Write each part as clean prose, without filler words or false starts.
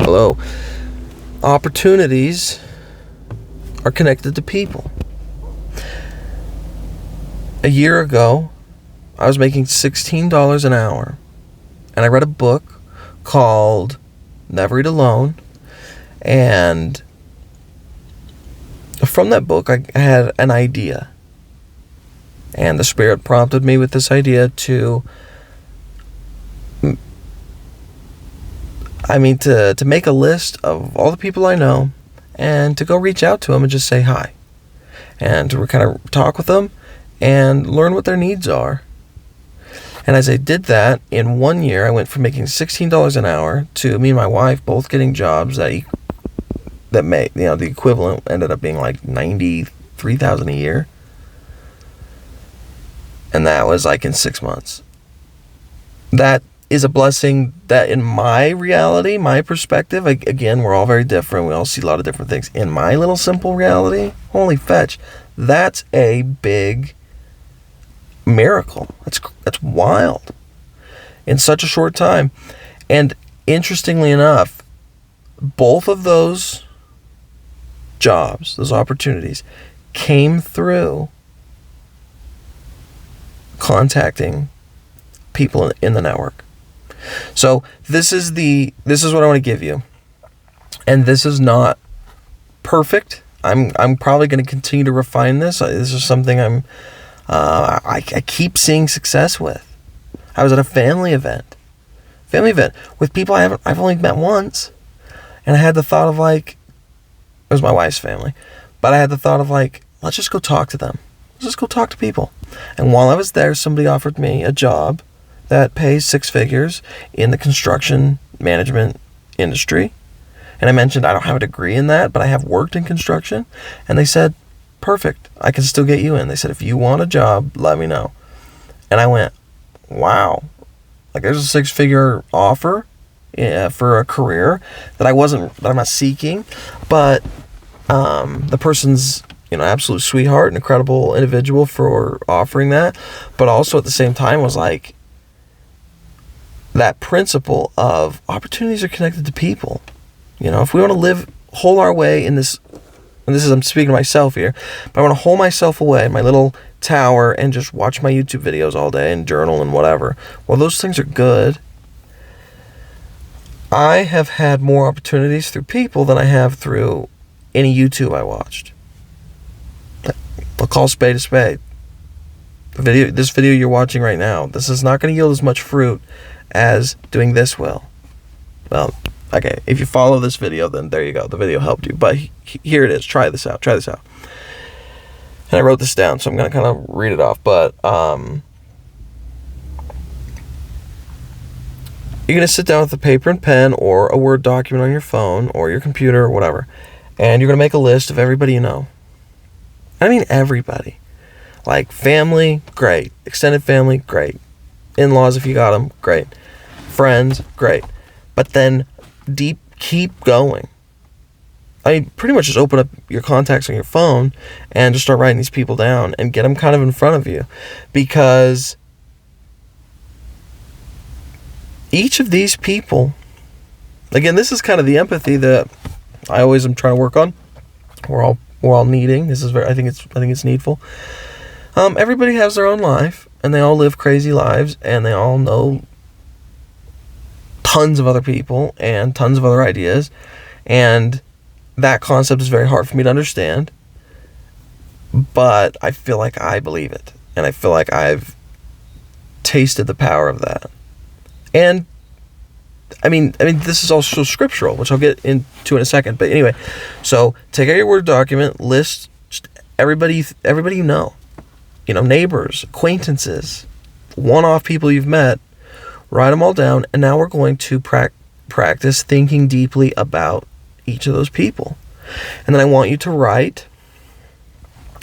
Hello. Opportunities are connected to people. A year ago, I was making $16 an hour, and I read a book called Never Eat Alone, and from that book, I had an idea, and the Spirit prompted me with this idea to make a list of all the people I know and to go reach out to them and just say hi and to kind of talk with them and learn what their needs are. And as I did that, in 1 year, I went from making $16 an hour to me and my wife both getting jobs that made, the equivalent ended up being like $93,000 a year. And that was like in 6 months. That is a blessing that in my reality, my perspective, again, we're all very different. We all see a lot of different things. In my little simple reality, holy fetch, that's a big miracle. That's wild. In such a short time. And interestingly enough, both of those jobs, those opportunities, came through contacting people in the network. So this is what I want to give you, and this is not perfect. I'm probably going to continue to refine this. This is something I keep seeing success with. I was at a family event with people I've only met once, and I had the thought of it was my wife's family, but I had the thought of let's just go talk to them. Let's just go talk to people. And while I was there, somebody offered me a job that pays 6 figures in the construction management industry. And I mentioned I don't have a degree in that, but I have worked in construction. And they said, perfect, I can still get you in. They said, if you want a job, let me know. And I went, wow. There's a 6-figure offer for a career that I'm not seeking. But the person's absolute sweetheart, an incredible individual for offering that. But also at the same time was that principle of opportunities are connected to people. If we want to hold our way in this, and I'm speaking to myself here, but I want to hold myself away in my little tower and just watch my YouTube videos all day and journal and whatever. Well, those things are good. I have had more opportunities through people than I have through any YouTube I watched. I'll call spade a spade. This video you're watching right now, this is not going to yield as much fruit as doing this will. Well, okay, if you follow this video, then there you go. The video helped you. But here it is. Try this out. And I wrote this down, so I'm going to kind of read it off. But you're going to sit down with a paper and pen or a Word document on your phone or your computer or whatever. And you're going to make a list of everybody you know. I mean everybody. Family, great. Extended family, great. In-laws, if you got them, great. Friends, great. But then keep going. Pretty much just open up your contacts on your phone and just start writing these people down and get them kind of in front of you. Because each of these people, again, this is kind of the empathy that I always am trying to work on. We're all needing. I think it's needful. Everybody has their own life, and they all live crazy lives, and they all know tons of other people and tons of other ideas, and that concept is very hard for me to understand, but I feel like I believe it, and I feel like I've tasted the power of that. And I mean, this is also scriptural, which I'll get into in a second. But anyway, so take out your Word document, list just everybody you know, neighbors, acquaintances, one-off people you've met, write them all down, and now we're going to practice thinking deeply about each of those people. And then I want you to write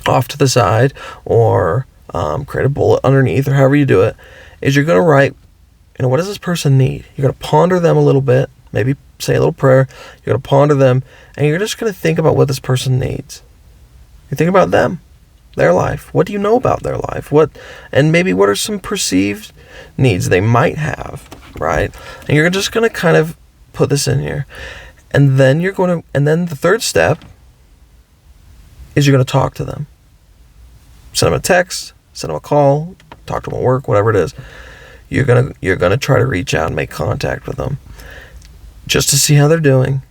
off to the side or create a bullet underneath, or however you do it, is you're going to write, what does this person need? You're going to ponder them a little bit, maybe say a little prayer. You're going to ponder them, and you're just going to think about what this person needs. You think about them, their life. What do you know about their life? And maybe what are some perceived needs they might have, right? And you're just going to kind of put this in here. And then the third step is you're going to talk to them. Send them a text, send them a call, talk to them at work, whatever it is. You're going to try to reach out and make contact with them just to see how they're doing.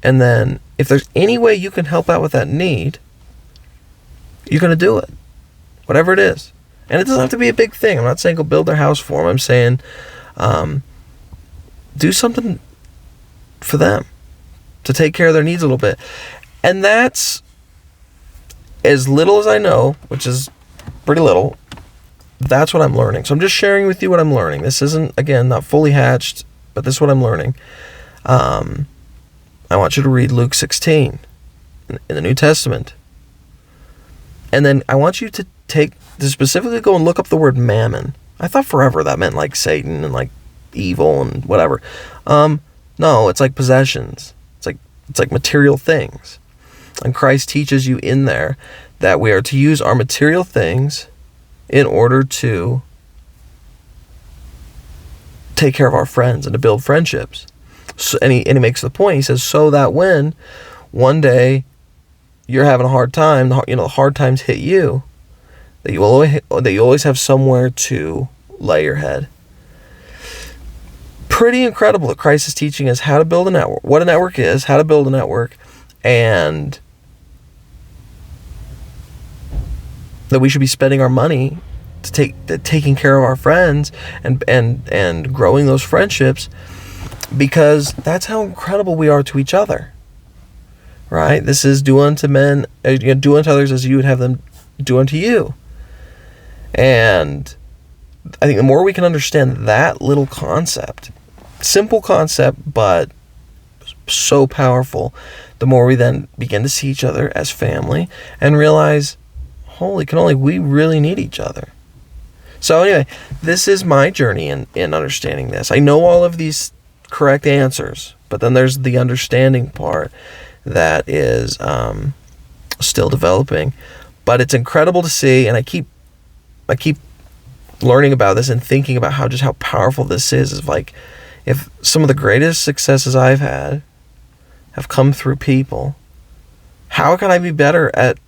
And then if there's any way you can help out with that need, you're going to do it. Whatever it is. And it doesn't have to be a big thing. I'm not saying go build their house for them. I'm saying do something for them to take care of their needs a little bit. And that's as little as I know, which is pretty little. That's what I'm learning. So I'm just sharing with you what I'm learning. This isn't, again, not fully hatched, but this is what I'm learning. I want you to read Luke 16 in the New Testament. And then I want you to specifically go and look up the word mammon. I thought forever that meant like Satan and like evil and whatever. No, it's like possessions. It's like material things. And Christ teaches you in there that we are to use our material things in order to take care of our friends and to build friendships. So, and he makes the point. He says, so that when one day you're having a hard time, the hard times hit you, that you always have somewhere to lay your head. Pretty incredible that Christ is teaching us how to build a network, what a network is, how to build a network, and that we should be spending our money taking care of our friends and growing those friendships, because that's how incredible we are to each other. Right? This is do unto others as you would have them do unto you. And I think the more we can understand that little concept, simple concept, but so powerful, the more we then begin to see each other as family and realize, holy cannoli, we really need each other. So anyway, this is my journey in understanding this. I know all of these correct answers, but then there's the understanding part that is still developing. But it's incredible to see, and I keep learning about this and thinking about how powerful this is like, if some of the greatest successes I've had have come through people, how can I be better at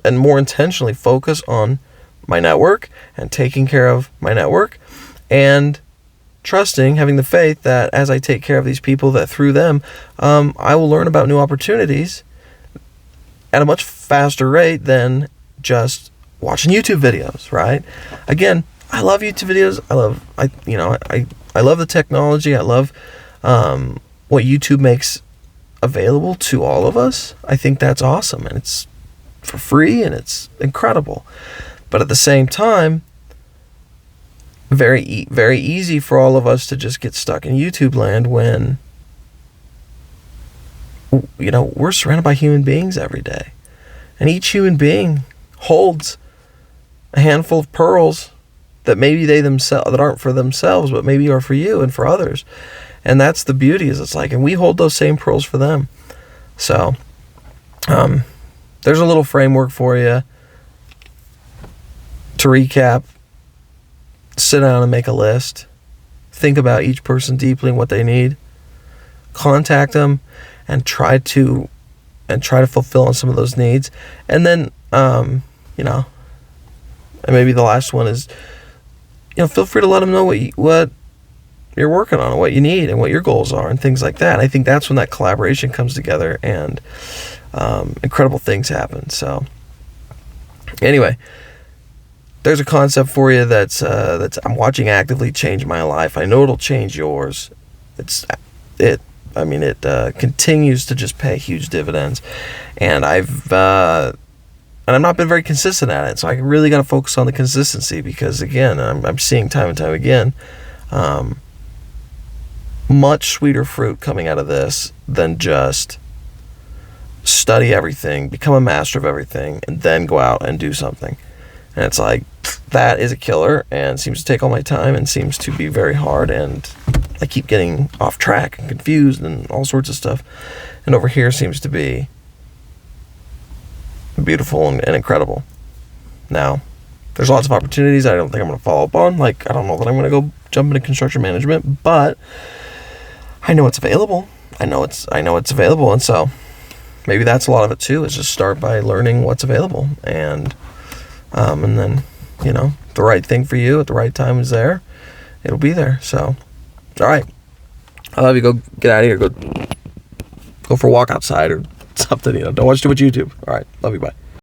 and more intentionally focus on my network and taking care of my network and trusting, having the faith that as I take care of these people, that through them, I will learn about new opportunities at a much faster rate than just watching YouTube videos, right? Again, I love YouTube videos. I love the technology. I love what YouTube makes available to all of us. I think that's awesome, and it's for free, and it's incredible. But at the same time, very easy for all of us to just get stuck in YouTube land when, we're surrounded by human beings every day. And each human being holds a handful of pearls that maybe that aren't for themselves, but maybe are for you and for others. And that's the beauty, is it's like, and we hold those same pearls for them. So, there's a little framework for you. To recap, sit down and make a list. Think about each person deeply and what they need. Contact them and try to fulfill on some of those needs. And then, and maybe the last one is, feel free to let them know what you're working on and what you need and what your goals are and things like that. I think that's when that collaboration comes together and incredible things happen. So anyway, there's a concept for you that's I'm watching actively change my life. I know it'll change yours. It continues to just pay huge dividends, and I'm not been very consistent at it. So I really got to focus on the consistency, because again, I'm seeing time and time again, much sweeter fruit coming out of this than just study everything, become a master of everything, and then go out and do something. And it's like, that is a killer and seems to take all my time and seems to be very hard, and I keep getting off track and confused and all sorts of stuff. And over here seems to be beautiful and incredible. Now, there's lots of opportunities I don't think I'm going to follow up on. I don't know that I'm going to go jump into construction management, but I know it's available. I know it's available, and so maybe that's a lot of it too. Is just start by learning what's available, and then the right thing for you at the right time is there. It'll be there. So, all right, I love you. Go get out of here. Go for a walk outside or something. Don't watch too much YouTube. All right, love you. Bye.